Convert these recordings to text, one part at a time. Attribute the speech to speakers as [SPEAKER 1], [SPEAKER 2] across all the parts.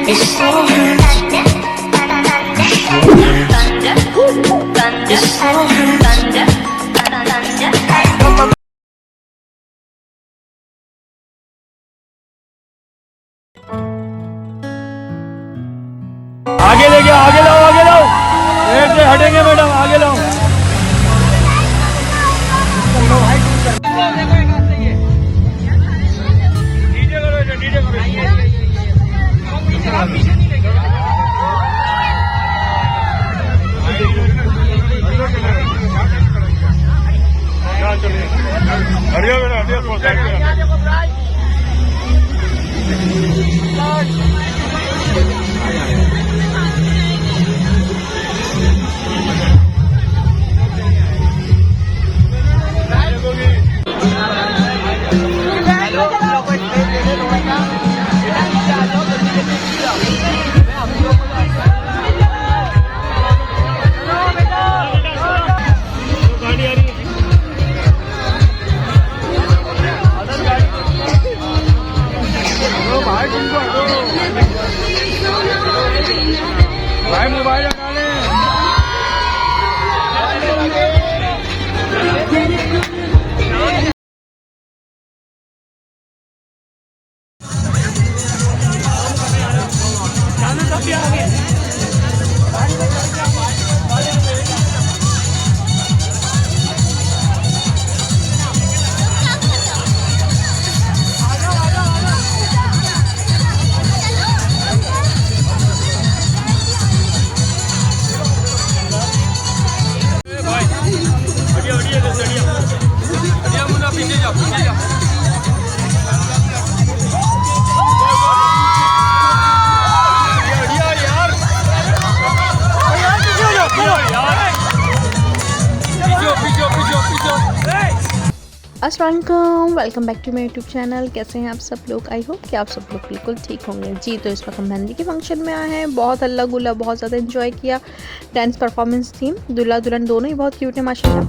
[SPEAKER 1] It so hurts. It so hurts.
[SPEAKER 2] आगे लेके आगे लाओ, आगे लाओ। पेड़ से हटेंगे मैडम, आगे लाओ। भाई मोबाइल हटा ले।
[SPEAKER 3] अस्सलाम वालेकुम, welcome back to my YouTube channel. कैसे हैं आप सब लोग? आई होप कि आप सब लोग बिल्कुल ठीक होंगे। जी तो इस वक्त हम मेहंदी के फंक्शन में आए हैं। बहुत हल्ला गुल्ला, बहुत ज़्यादा एंजॉय किया। डांस परफॉर्मेंस थी, दूल्हा दुल्हन दोनों ही बहुत क्यूट है माशाल्लाह।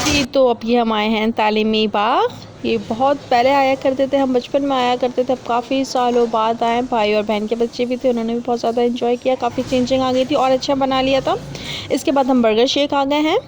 [SPEAKER 3] जी तो अब ये हम आए हैं तालीमी बाग। ये बहुत पहले आया करते थे, हम बचपन में आया करते थे। अब काफ़ी सालों बाद आए। भाई और बहन के बच्चे भी थे, उन्होंने भी बहुत ज़्यादा एंजॉय किया। काफ़ी चेंजिंग आ गई थी और अच्छा बना लिया था। इसके बाद हम बर्गर शेक आ गए हैं।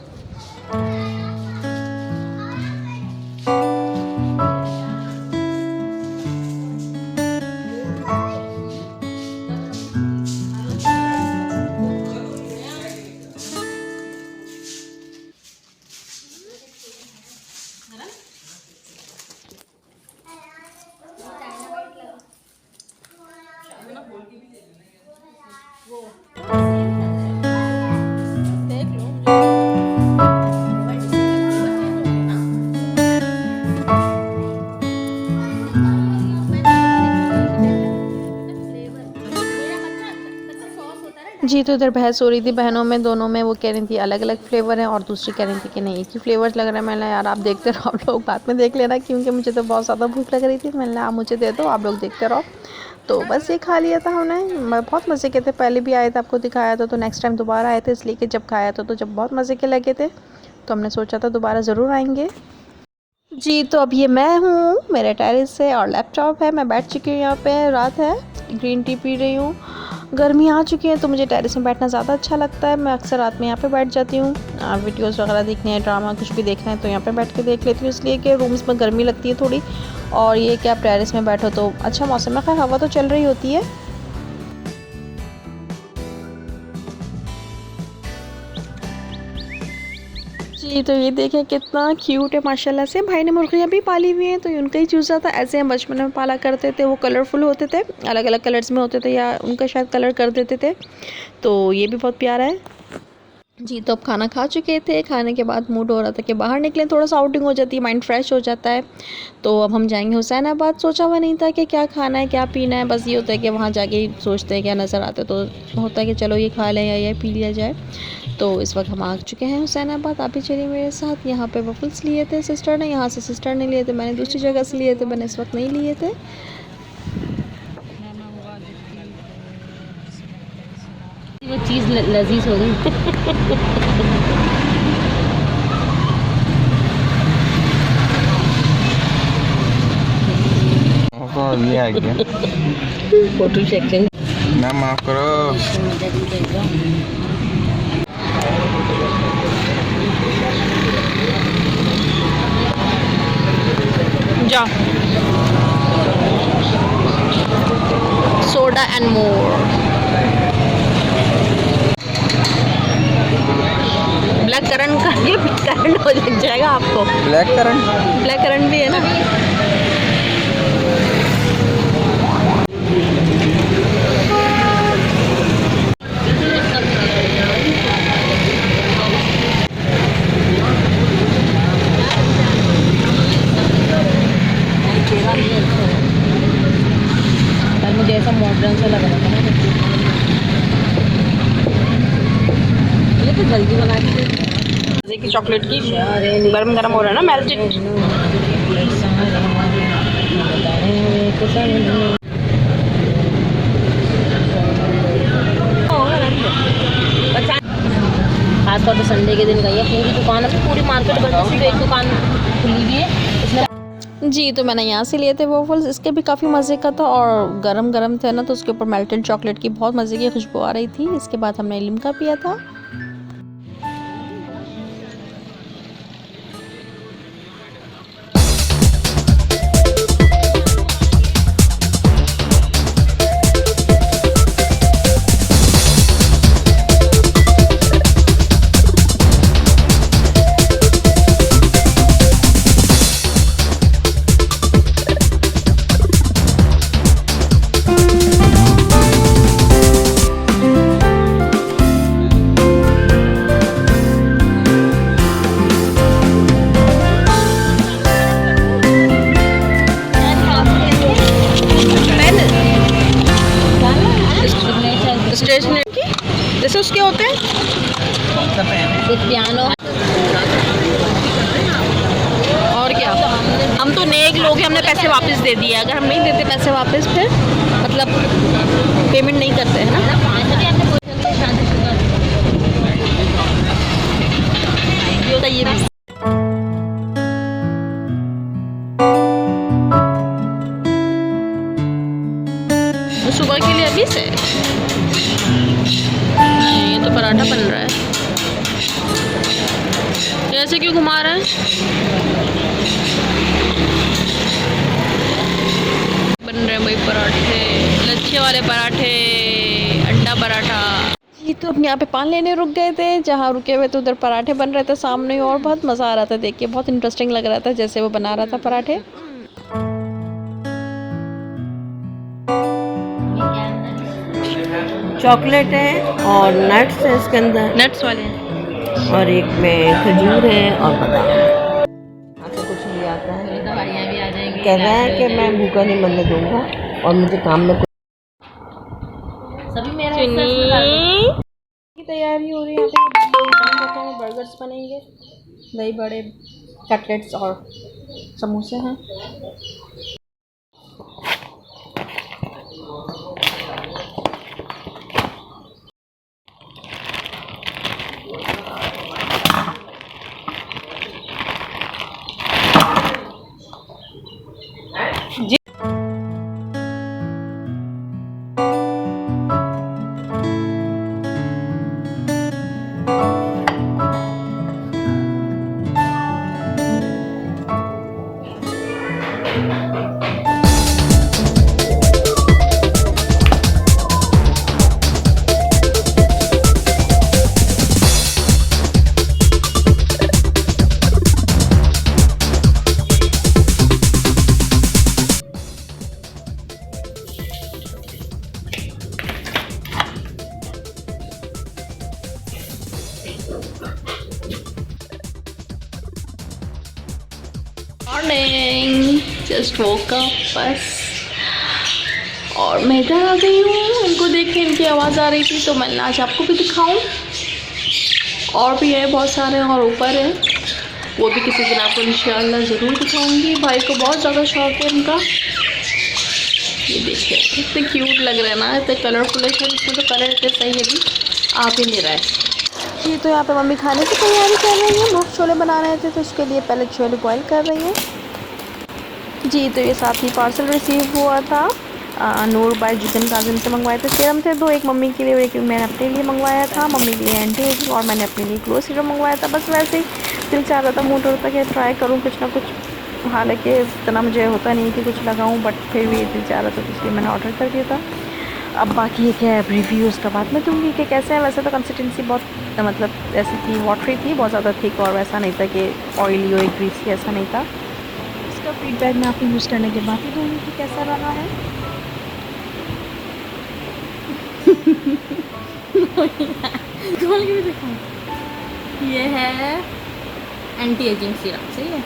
[SPEAKER 3] जी तो इधर बहस हो रही थी बहनों में, दोनों में। वो कह रही थी अलग अलग फ्लेवर हैं और दूसरी कह रही थी कि नहीं एक ही फ्लेवर लग रहा है। मैंने यार आप देखते रहो, आप लोग बाद में देख लेना, क्योंकि मुझे तो बहुत ज़्यादा भूख लग रही थी। मैंने आप मुझे दे दो, आप लोग देखते रहो। तो बस ये खा लिया था हमने। बहुत मज़े के थे। पहले भी आए थे, आपको दिखाया था, तो नेक्स्ट टाइम दोबारा आए थे, इसलिए कि जब खाया था तो जब बहुत मज़े के लगे थे, तो हमने सोचा था दोबारा ज़रूर आएँगे। जी तो अब ये मैं हूँ, मेरे टेरेस है और लैपटॉप है। मैं बैठ चुकी हूँ यहाँ पे, रात है, ग्रीन टी पी रही हूँ। गर्मी आ चुकी है तो मुझे टेरेस में बैठना ज़्यादा अच्छा लगता है। मैं अक्सर रात में यहाँ पे बैठ जाती हूँ। वीडियोस वगैरह देखने हैं, ड्रामा कुछ भी देखना है तो यहाँ पे बैठ के देख लेती हूँ, इसलिए कि रूम्स में गर्मी लगती है थोड़ी। और ये कि आप टेरेस में बैठो तो अच्छा मौसम है, खैर हवा तो चल रही होती है। जी जी तो ये देखें कितना क्यूट है माशाल्लाह से। भाई ने मुर्गियाँ भी पाली हुई हैं, तो ये उनका ही चूज़ा था। ऐसे हम बचपन में पाला करते थे, वो कलरफुल होते थे, अलग अलग कलर्स में होते थे, या उनका शायद कलर कर देते थे। तो ये भी बहुत प्यारा है जी। तो अब खाना खा चुके थे, खाने के बाद मूड हो रहा था कि बाहर निकलें, थोड़ा सा आउटिंग हो जाती है, माइंड फ्रेश हो जाता है। तो अब हम जाएंगे हुसैनाबाद। सोचा हुआ नहीं था कि क्या खाना है क्या पीना है, बस ये होता है कि वहाँ जाके सोचते हैं क्या नज़र आता है, तो होता है कि चलो ये खा लें या ये पी लिया जाए। तो इस वक्त हम आ चुके हैं हुसैनाबाद। आप भी चलिए मेरे साथ। यहाँ पे वफ़ल्स लिए थे सिस्टर ने, यहाँ से सिस्टर ने लिए थे, मैंने दूसरी जगह से लिए थे, मैंने इस वक्त नहीं लिए थे।
[SPEAKER 4] वो चीज़ लजीज हो गई।
[SPEAKER 5] ये आ गया
[SPEAKER 4] फोटो सेक्शन
[SPEAKER 5] ना, माफ करो।
[SPEAKER 3] जा soda and more. Black currant का ये करंट हो जाएगा आपको।
[SPEAKER 5] ब्लैक करंट
[SPEAKER 3] भी है ना।
[SPEAKER 4] मुझे ऐसा मॉडर्न सा लग रहा था ना, ये तो जल्दी बना दी।
[SPEAKER 3] देखिए चॉकलेट की गरम गरम हो रहा है ना, मेल्टेड।
[SPEAKER 4] खासतौर पर संडे के दिन गई है, पूरी दुकान पूरी मार्केट बंद है, सिर्फ एक दुकान खुली हुई है इसमें।
[SPEAKER 3] जी तो मैंने यहाँ से लिए थे वॉफल्स। इसके भी काफ़ी मज़े का था और गरम गरम थे ना, तो उसके ऊपर मेल्टेड चॉकलेट की बहुत मज़े की खुशबू आ रही थी। इसके बाद हमने लिम्का पिया था। स्टेशनरी की जैसे उसके होते हैं
[SPEAKER 4] पियानो।
[SPEAKER 3] और क्या। हम तो नेक लोग हैं, हमने पैसे वापस दे दिए। अगर हम नहीं देते पैसे वापस, फिर मतलब पेमेंट नहीं करते हैं ना। ये होता है ये भी। सुबह के लिए अभी से ये तो पराठा बन रहा है। ऐसे क्यों घुमा रहा है? बन रहे भाई पराठे, लच्छे वाले पराठे, अंडा पराठा। ये तो अपने यहाँ पे पान लेने रुक गए थे। जहाँ रुके हुए थे उधर पराठे बन रहे थे सामने, और बहुत मज़ा आ रहा था देख के, बहुत इंटरेस्टिंग लग रहा था जैसे वो बना रहा था पराठे।
[SPEAKER 6] चॉकलेट है और नट्स है इसके अंदर,
[SPEAKER 3] नट्स वाले हैं।
[SPEAKER 6] और एक में खजूर है और बादाम। आपको कुछ नहीं आता है,
[SPEAKER 4] दवाइयाँ भी आ जाएंगी।
[SPEAKER 6] कह रहा है कि मैं भूखा नहीं मरने दूंगा और मुझे काम में
[SPEAKER 4] सभी मेरा
[SPEAKER 3] की तैयारी हो रही है। यहाँ पे बर्गर्स बनेंगे, दही बड़े, कटलेट्स और समोसे हैं। मॉर्निंग, जस्ट वोक अप बस। और मैं इधर आ गई हूँ, उनको देख के इनकी आवाज़ आ रही थी तो मैंने आज आपको भी दिखाऊं। और भी है बहुत सारे, और ऊपर है, वो भी किसी दिन आपको इंशाल्लाह ज़रूर दिखाऊंगी। भाई को बहुत ज़्यादा शौक है इनका। ये देखिए कितने क्यूट लग रहे हैं ना, इतने कलरफुल है। इसमें तो कलर इतने सही है भी आप ही नहीं रहा है। जी तो यहाँ पे मम्मी खाने की तैयारी कर रही है। मुफ्त छोले बना रहे थे तो उसके लिए पहले छोले बॉईल कर रही है। जी तो ये साथ ही पार्सल रिसीव हुआ था। नूर बाय जितन काजिम से मंगवाए थे सीरम थे दो, एक मम्मी के लिए और एक मैंने अपने लिए मंगवाया था। मम्मी के लिए एंटी एजिंग और मैंने अपने लिए ग्लो सीरम मंगवाया था। बस वैसे ही दिल चाह रहा था, मूड होता कि ट्राई करूँ कुछ ना कुछ। हालांकि इतना मुझे होता नहीं कि कुछ लगाऊँ, बट फिर भी दिल चाह रहा था तो इसलिए मैंने ऑर्डर कर दिया था। अब बाकी क्या है रिव्यू उसका बाद में दूँगी कि कैसे है। वैसे तो कंसिस्टेंसी बहुत मतलब ऐसी थी, वाटरी थी, बहुत ज़्यादा थिक, और वैसा नहीं था कि ऑयली और ग्रीसी, ऐसा नहीं था। इसका फीडबैक मैं आपको यूज़ करने के बाद ही दूँगी कि कैसा रहा है।
[SPEAKER 4] ये है एंटी एजिंग सीरम, सही है,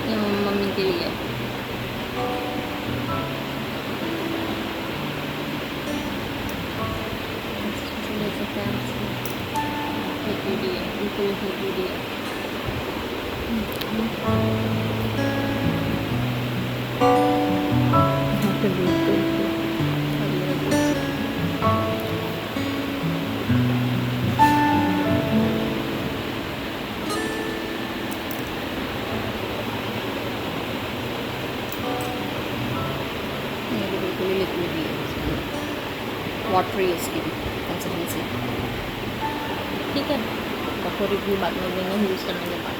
[SPEAKER 4] ये मम्मी के लिए। वाटरी इसकी कंसिस्टेंसी, ठीक है। आपको रिव्यू बाद में देंगे यूज़ करने के बाद।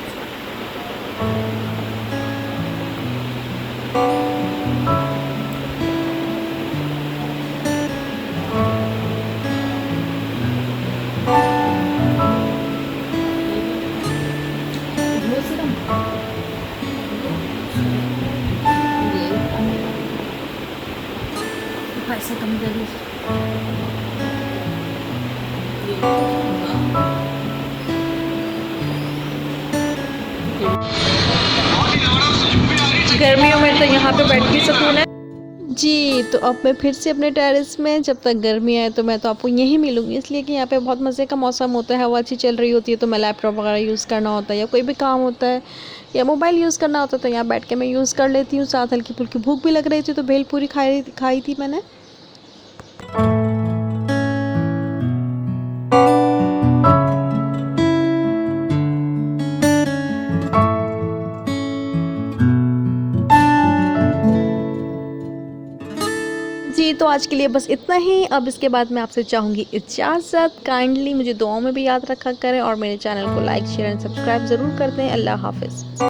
[SPEAKER 4] पैसे कम करिए।
[SPEAKER 3] गर्मियों में तो यहाँ पे बैठ के सुकून है। जी तो अब मैं फिर से अपने टेरेस में, जब तक गर्मी आए तो मैं तो आपको यहीं मिलूंगी, इसलिए कि यहाँ पे बहुत मज़े का मौसम होता है, हवा अच्छी चल रही होती है। तो मैं लैपटॉप वगैरह यूज़ करना होता है या कोई भी काम होता है या मोबाइल यूज़ करना होता है तो यहाँ बैठ के मैं यूज़ कर लेती हूँ। साथ हल्की फुल्की भूख भी लग रही थी तो भेलपूरी खाई थी मैंने। जी तो आज के लिए बस इतना ही। अब इसके बाद मैं आपसे चाहूँगी इजाज़त। काइंडली मुझे दुआओं में भी याद रखा करें और मेरे चैनल को लाइक शेयर एंड सब्सक्राइब ज़रूर कर दें। अल्लाह हाफ़िज़।